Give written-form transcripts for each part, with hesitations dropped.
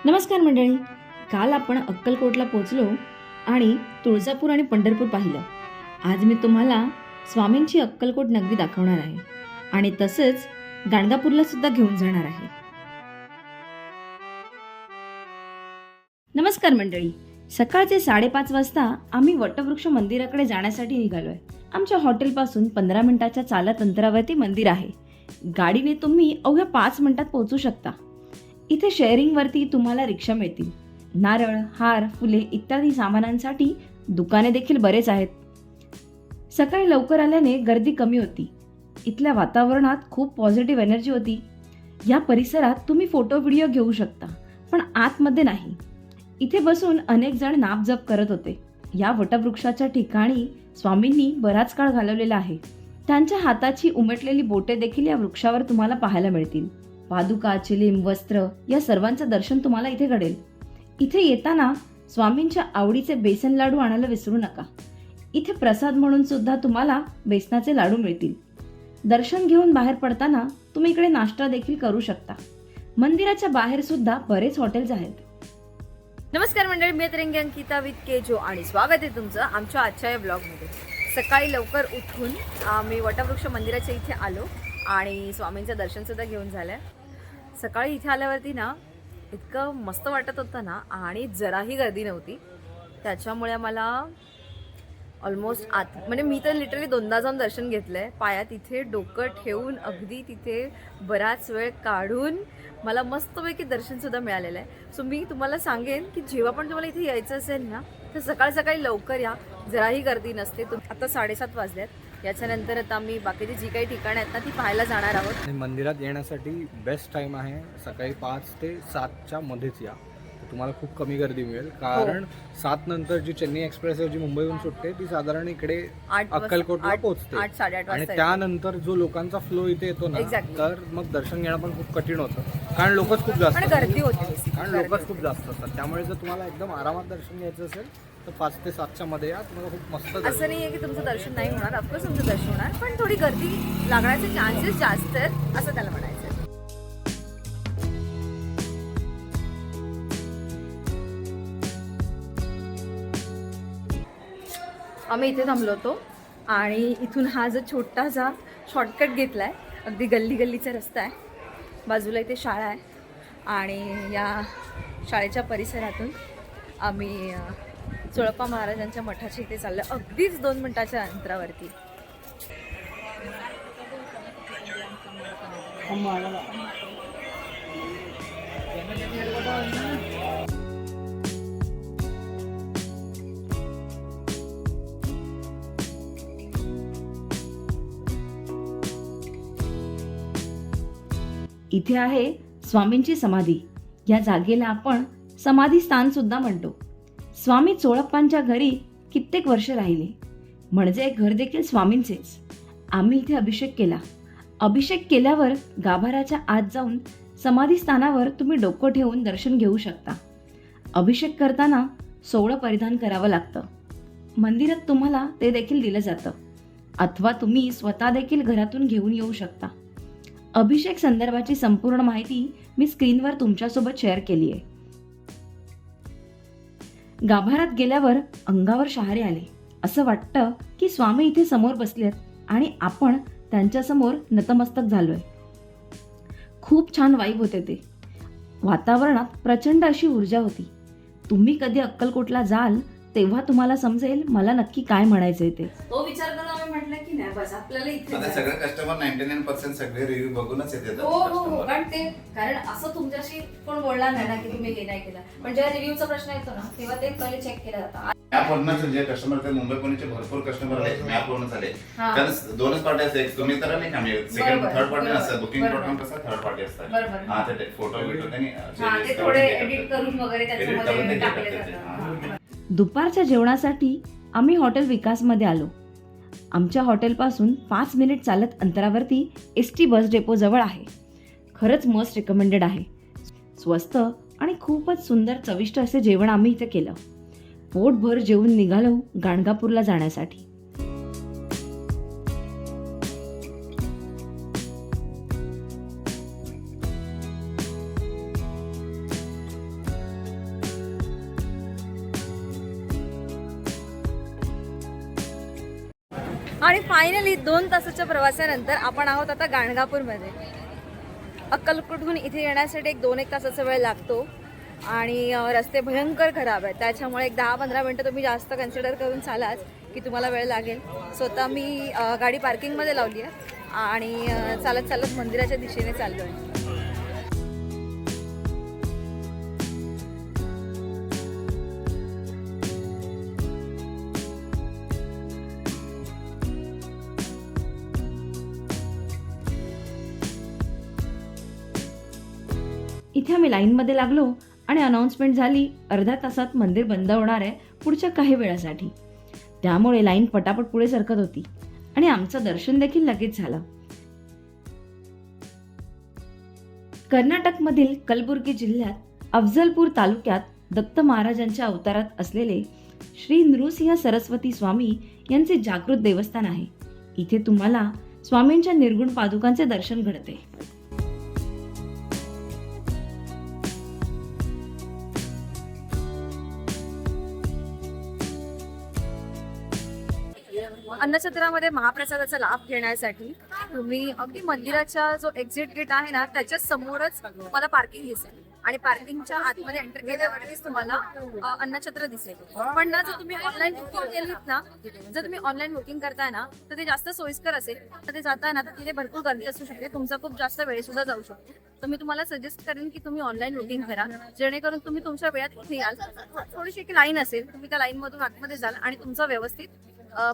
नमस्कार मंडळी. काल आपण अक्कलकोटला पोचलो आणि तुळजापूर आणि पंढरपूर पाहिलं. आज मी तुम्हाला स्वामींची अक्कलकोट नगरी दाखवणार आहे आणि तसंच गाणगापूरला सुद्धा घेऊन जाणार आहे. नमस्कार मंडळी. सकाळचे 5:30 वाजता आम्ही वटवृक्ष मंदिराकडे जाण्यासाठी निघालोय. आमच्या हॉटेलपासून 15 मिनिटाच्या चालत अंतरावरती मंदिर आहे. गाडीने तुम्ही अवघ्या 5 मिनिटात पोहोचू शकता. इथे शेअरिंगवरती तुम्हाला रिक्षा मिळतील. नारळ, हार, फुले इत्यादी सामानांसाठी दुकाने देखील बरेच आहेत. सकाळी लवकर आल्याने गर्दी कमी होती. इथल्या वातावरणात खूप पॉझिटिव्ह एनर्जी होती. या परिसरात तुम्ही फोटो व्हिडिओ घेऊ शकता, पण आतमध्ये नाही. इथे बसून अनेक जण नामजप करत होते. या वटवृक्षाच्या ठिकाणी स्वामींनी बराच काळ घालवलेला आहे. त्यांच्या हाताची उमटलेली बोटे देखील या वृक्षावर तुम्हाला पाहायला मिळतील. पादुका, चिलीम, वस्त्र या सर्वांचं दर्शन तुम्हाला इथे घडेल. इथे येताना स्वामींच्या आवडीचे बेसन लाडू आणायला विसरू नका. इथे प्रसाद म्हणून सुद्धा तुम्हाला बेसनाचे लाडू मिळतील. दर्शन घेऊन बाहेर पडताना तुम्ही इकडे नाश्ता देखील करू शकता. मंदिराच्या बाहेर सुद्धा बरेच हॉटेल्स आहेत. नमस्कार मंडळी, मी तरंगी अंकिता विथ केजो आणि स्वागत आहे तुमचं आमच्या आजच्या या ब्लॉगमध्ये. सकाळी लवकर उठून आम्ही वटवृक्ष मंदिराच्या इथे आलो आणि स्वामींचं दर्शनसुद्धा घेऊन झालं. सकाळी इथे आल्यावरती ना इतकं मस्त वाटत होतं ना, आणि जराही गर्दी नव्हती. त्याच्यामुळे मला ऑलमोस्ट म्हणजे मी तर लिटरली 2दा जाऊन दर्शन घेतलं आहे. पायात इथे डोकं ठेवून अगदी तिथे बराच वेळ काढून मला मस्तपैकी दर्शनसुद्धा मिळालेलं आहे. सो मी तुम्हाला सांगेन की जेव्हा पण तुम्हाला इथे यायचं असेल ना, तर सकाळी लवकर या. जराही गर्दी नसते. आता 7:30 वाजल्यात. याच्यानंतर आता आम्ही बाकीची जी काही ठिकाणं आहेत ना ती पाहायला जाणार आहोत. मंदिरात येण्यासाठी बेस्ट टाईम आहे सकाळी 5 ते 7च्या मध्येच या. तुम्हाला खूप कमी गर्दी मिळेल, कारण 7 नंतर जी चेन्नई एक्सप्रेस जी मुंबईहून सुटते ती साधारण इकडे अक्कलकोटला पोहोचते. 8-8:30 आणि वाजता. त्यानंतर जो लोकांचा फ्लो इथे येतो ना, Exactly. तर मग दर्शन घेणं पण खूप कठीण होतं, कारण लोकच खूप जास्त आणि गर्दी होते. कारण लोकच खूप जास्त असतात. त्यामुळे जर तुम्हाला एकदम आरामात दर्शन घ्यायचं असेल तर 5 ते 7च्या मध्ये या. तुम्हाला खूप मस्त असं नाही आहे की तुमचं दर्शन नाही होणार. ऑफकोर्स तुमचं दर्शन होणार, पण थोडी गर्दी लागण्याचे चान्सेस जास्त आहेत असं त्याला म्हणायचं. आम्ही इथे थांबलो होतो आणि इथून हा जो छोटासा शॉर्टकट घेतला आहे. अगदी गल्लीचा रस्ता आहे. बाजूला इथे शाळा आहे आणि या शाळेच्या परिसरातून आम्ही चोळप्पा महाराजांच्या मठाच्या इथे चाललो. अगदीच 2 मिनिटाच्या अंतरावरती. इथे आहे स्वामींची समाधी. या जागेला आपण समाधी स्थान सुद्धा म्हणतो. स्वामी चोळप्पांच्या घरी कित्येक वर्ष राहिले, म्हणजे घर देखील स्वामींचेच. आम्ही इथे अभिषेक केला. अभिषेक केल्यावर गाभाऱ्याच्या आत जाऊन समाधी स्थानावर तुम्ही डोकं ठेवून दर्शन घेऊ शकता. अभिषेक करताना सोवळं परिधान करावं लागतं. मंदिरात तुम्हाला ते देखील दिलं जातं, अथवा तुम्ही स्वतः देखील घरातून घेऊन येऊ शकता. अभिषेक संदर्भाची संपूर्ण माहिती मी स्क्रीनवर तुमच्यासोबत शेअर केली आहे. गाभाऱ्यात गेल्यावर अंगावर शहारे आले. असं वाटतं की स्वामी इथे समोर बसलेत आणि आपण त्यांच्यासमोर नतमस्तक झालोय. खूप छान वाईब होते ते. वातावरणात प्रचंड अशी ऊर्जा होती. तुम्ही कधी अक्कलकोटला जाल तेव्हा तुम्हाला समजेल मला नक्की काय म्हणायचंय ते. तो विचार करून आम्ही म्हटलं की नाही बस आपल्याला इथे आता सगळे कस्टमर 99% सगळे रिव्ह्यू बघूनच येतात. हो, कारण असं तुमच्याशी कोण बोलणार नाही ना की तुम्ही हे नाही केलं. पण जेव्हा रिव्ह्यूचा प्रश्न येतो ना तेव्हा ते पहिले चेक केलं जातं. मॅपवरूनच जे कस्टमर आहेत, मुंबई पुण्याचे भरपूर कस्टमर आहेत, मॅपवरूनच आले. कारण 2च पार्टी असतात. एक तुम्ही तर नाही का, सेकंड थर्ड पार्टी असतात. बुकिंग प्लॅटफॉर्म कसं थर्ड पार्टी असतात. हा, ते फोटो व्हिडिओ ते थोडे एडिट करून वगैरे त्याच्यामध्ये टाकले जातात. दुपारच्या जेवणासाठी आम्ही हॉटेल विकासमध्ये आलो. आमच्या हॉटेलपासून 5 मिनिट चालत अंतरावरती ST बस डेपो जवळ आहे. खरंच मस्ट रिकमेंडेड आहे. स्वस्त आणि खूपच सुंदर चविष्ट असे जेवण आम्ही इथे केलं. पोटभर जेवून निघालो गाणगापूरला जाण्यासाठी. आणि फायनली 2 तासाच्या प्रवासानंतर आपण आहोत आता गाणगापूरमध्ये. अक्कलकोटहून इथे येण्यासाठी 2-1 तासाचा वेळ लागतो आणि रस्ते भयंकर खराब आहेत, त्याच्यामुळे एक 10-15 मिनटं तुम्ही जास्त कन्सिडर करून चालाच की तुम्हाला वेळ लागेल. स्वतः मी गाडी पार्किंगमध्ये लावली आहे आणि चालत चालत मंदिराच्या दिशेने चाललो आहे. इथे आम्ही लाईनमध्ये लागलो आणि अनाऊन्समेंट झाली अर्ध्या तासात मंदिर बंद होणार आहे पुढच्या काही वेळासाठी. त्यामुळे लाईन पटापट पुढे सरकत होती आणि आमचं दर्शन देखील लगेच झालं. कर्नाटकमधील कलबुर्गी जिल्ह्यात अफजलपूर तालुक्यात दत्त महाराजांच्या अवतारात असलेले श्री नृसिंह सरस्वती स्वामी यांचे जागृत देवस्थान आहे. इथे तुम्हाला स्वामींच्या निर्गुण पादुकांचे दर्शन घडते. अन्नछत्रामध्ये महाप्रसादाचा लाभ घेण्यासाठी तुम्ही अगदी मंदिराच्या जो एक्झिट गेट आहे ना त्याच्या समोरच तुम्हाला पार्किंग दिसेल आणि पार्किंगच्या आतमध्ये एंटर केल्यावरतीच तुम्हाला अन्नछत्र दिसेल. पण ना जर तुम्ही ऑनलाईन बुकिंग केलीत ना, जर तुम्ही ऑनलाईन बुकिंग करताय ना तर ते जास्त सोयीस्कर असेल. तर ते जाताय ना तर तिथे भरपूर गर्दी असू शकते, तुमचा खूप जास्त वेळ सुद्धा जाऊ शकतो. तर मी तुम्हाला सजेस्ट करेन की तुम्ही ऑनलाईन बुकिंग करा, जेणेकरून तुम्ही तुमच्या वेळात इथे याल. थोडीशी एक लाईन असेल, तुम्ही त्या लाईन मधून आतमध्ये जाल आणि तुमचा व्यवस्थित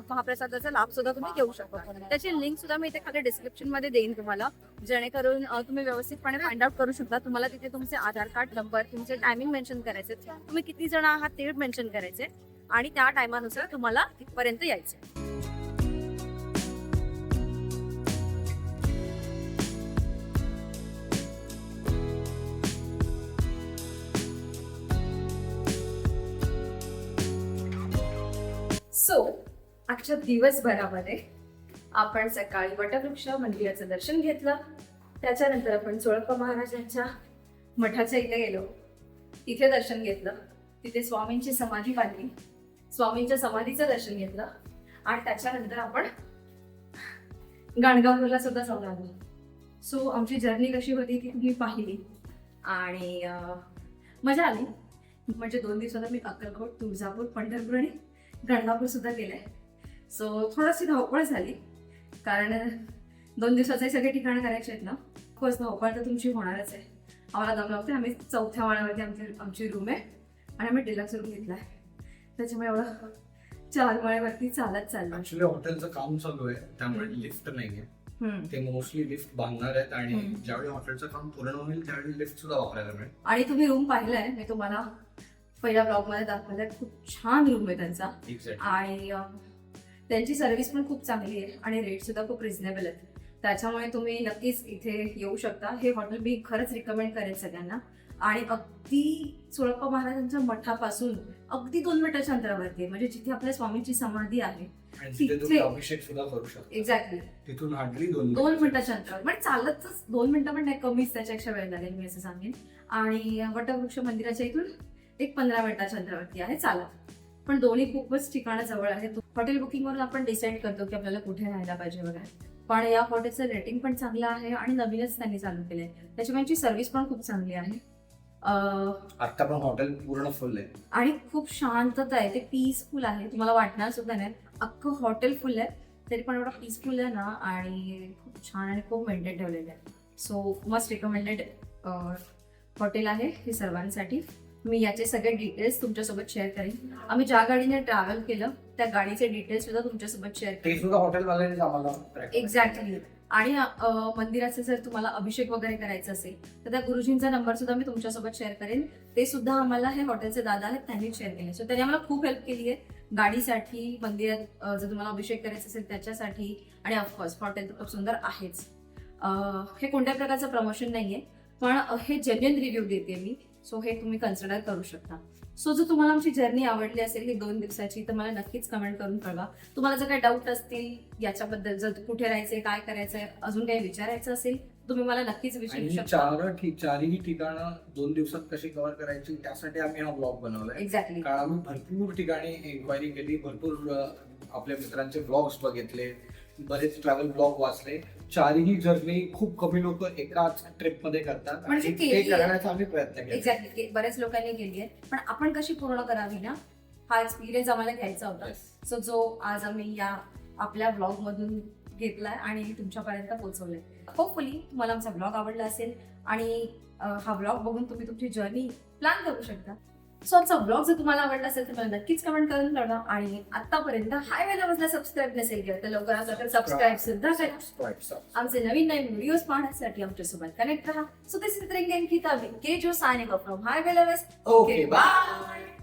महाप्रसादाचा लाभ सुद्धा तुम्ही घेऊ शकता. त्याची लिंक सुद्धा मी इथे खाली डिस्क्रिप्शन मध्ये देईन तुम्हाला, जेणेकरून तुम्ही व्यवस्थितपणे फाइंड आउट करू शकता. तुम्हाला तिथे तुमचे आधार कार्ड नंबर, तुमचे टायमिंग मेन्शन करायचे, तुम्ही किती जण आहात ते मेन्शन करायचे आणि त्या टायमानुसार तुम्हाला तिथपर्यंत यायचे. सो आजच्या दिवसभरामध्ये आपण सकाळी वटवृक्ष मंदिराचं दर्शन घेतलं, त्याच्यानंतर आपण चोळप्पा महाराजांच्या मठाच्या इथे गेलो, तिथे दर्शन घेतलं, तिथे स्वामींची समाधी पाहिली, स्वामींच्या समाधीचं दर्शन घेतलं आणि त्याच्यानंतर आपण गाणगापूरला सुद्धा जाऊन आलो. सो आमची जर्नी कशी होती ती तुम्ही पाहिली आणि मजा आली. म्हणजे 2 दिवसात मी अक्कलकोट, तुळजापूर, पंढरपूर आणि गाणगापूर सुद्धा केलंय. सो थोडीशी धावपळ झाली कारण 2 दिवसाचे सगळे ठिकाणं करायचे आहेत ना. ऑफकोर्स धावपळ तर तुमची होणारच आहे. आम्हाला दम लागते. आम्ही 4थ्या माळ्यावरती आमची रूम आहे आणि आम्ही डिलक्स रूम घेतला आहे, त्याच्यामुळे एवढं 4 माळ्यावरती चालत चाललं. ऍक्च्युली हॉटेलचं काम चालू आहे त्यामुळे लिफ्ट नाहीये. ते मोस्टली लिफ्ट बांधणार आहेत आणि ज्यावेळी हॉटेलचं काम पूर्ण होईल त्यावेळी लिफ्ट सुद्धा वापरायला मिळेल. आणि तुम्ही रूम पाहिलाय, मी तुम्हाला पहिल्या ब्लॉग मध्ये दाखवलाय. खूप छान रूम आहे त्यांचा आणि त्यांची सर्व्हिस पण खूप चांगली आहे आणि रेट सुद्धा खूप रिझनेबल आहेत. त्याच्यामुळे तुम्ही नक्कीच इथे येऊ शकता. हे हॉटेल मी खरंच रिकमेंड करेन सगळ्यांना. आणि अगदी चोळप्पा महाराजांच्या मठापासून अगदी 2 मिनिटाच्या अंतरावरती आहे, म्हणजे जिथे आपल्या स्वामींची समाधी आहे तिथे अभिषेक सुद्धा करू शकतो. एक्झॅक्टली तिथून हार्डली 2 मिनिटाच्या अंतरावर, म्हणजे चालतच 2 मिनिटं पण नाही, कमीच त्याच्यापेक्षा वेळ लागेल मी असं सांगेन. आणि वटवृक्ष मंदिराच्या इथून एक 15 मिनिटाच्या अंतरावरती आहे चालत. पण दोन्ही खूपच ठिकाणं जवळ आहेत. हॉटेल बुकिंगवरून आपण डिसाईड करतो की आपल्याला कुठे राहायला पाहिजे वगैरे, पण या हॉटेलचं रेटिंग पण चांगलं आहे आणि नवीनच त्यांनी चालू केलंय, त्याच्यामुळे सर्व्हिस पण खूप चांगली आहे. आता पण हॉटेल पूर्ण फुल आहे आणि खूप शांतता आहे. ते पीसफुल आहे, तुम्हाला वाटणार सुद्धा नाही. अख्खं हॉटेल फुल आहे तरी पण एवढं पीसफुल आहे ना आणि खूप छान आणि खूप मेंटेन ठेवलेलं आहे. सो मस्ट रिकमेंडेड हॉटेल आहे हे सर्वांसाठी. मी याचे सगळे डिटेल्स तुमच्यासोबत शेअर करेन. आम्ही ज्या गाडीने ट्रॅव्हल केलं त्या गाडीचे डिटेल्स सुद्धा तुमच्यासोबत शेअर ते सुद्धा हॉटेलवाल्यानेच आम्हाला. एक्झॅक्टली. आणि मंदिराचं जर तुम्हाला अभिषेक वगैरे करायचं असेल तर त्या गुरुजींचा नंबर सुद्धा मी तुमच्यासोबत शेअर करेन. ते सुद्धा आम्हाला हे हॉटेलचे दादा आहेत त्यांनी शेअर केले. सो त्यांनी आम्हाला खूप हेल्प केली आहे गाडीसाठी, मंदिरात जर तुम्हाला अभिषेक करायचा असेल त्याच्यासाठी. आणि ऑफकोर्स हॉटेल तर खूप सुंदर आहेच. हे कोणत्या प्रकारचं प्रमोशन नाहीये, पण हे जेन्युइन रिव्ह्यू देते मी. सो हे तुम्ही कन्सिडर करू शकता. सो जर तुम्हाला आमची जर्नी आवडली असेल ही 2 दिवसाची तर मला नक्कीच कमेंट करून कळवा. तुम्हाला जर काही डाऊट असतील याच्याबद्दल, जर कुठे राहायचंय, काय करायचंय, अजून काही विचारायचं असेल तुम्ही मला नक्कीच विचारू शकता. चारही ठिकाणं 2 दिवसात कशी कव्हर करायची त्यासाठी आम्ही हा ब्लॉग बनवलाय. एक्झॅक्टली. कारण आम्ही भरपूर ठिकाणी इन्क्वायरी केली, भरपूर आपल्या मित्रांचे ब्लॉग्स बघितले, बरेच ट्रॅव्हल ब्लॉग वाचले. चारही जर्नी खूप कमी लोक एकाच ट्रिप मध्ये करतात म्हणजे आणि केली ते आहे. करण्याचा आम्ही प्रयत्न केला. एक्झॅक्टली बऱ्याच लोकांनी केली आहे, पण आपण कशी पूर्ण करावी ना, हा एक्सपिरियन्स आम्हाला घ्यायचा होता. सो जो आज आम्ही या आपल्या ब्लॉग मधून घेतलाय आणि तुमच्यापर्यंत पोहोचवलाय. होपफुली तुम्हाला आमचा ब्लॉग आवडला असेल आणि हा ब्लॉग बघून तुम्ही तुमची जर्नी प्लॅन करू शकता. सो आमचा ब्लॉग जर तुम्हाला आवडला असेल तर मला नक्कीच कमेंट करून कळवा. आणि आतापर्यंत हायवे लव्हर्सला सबस्क्राईब नसेल केलं तर लवकरात लवकर सबस्क्राईब सुद्धा करा. आमचे नवीन व्हिडिओज पाहण्यासाठी आमच्यासोबत कनेक्ट राहा. So this is ring and Geeta with केजो signing off from highway lovers. Okay, bye.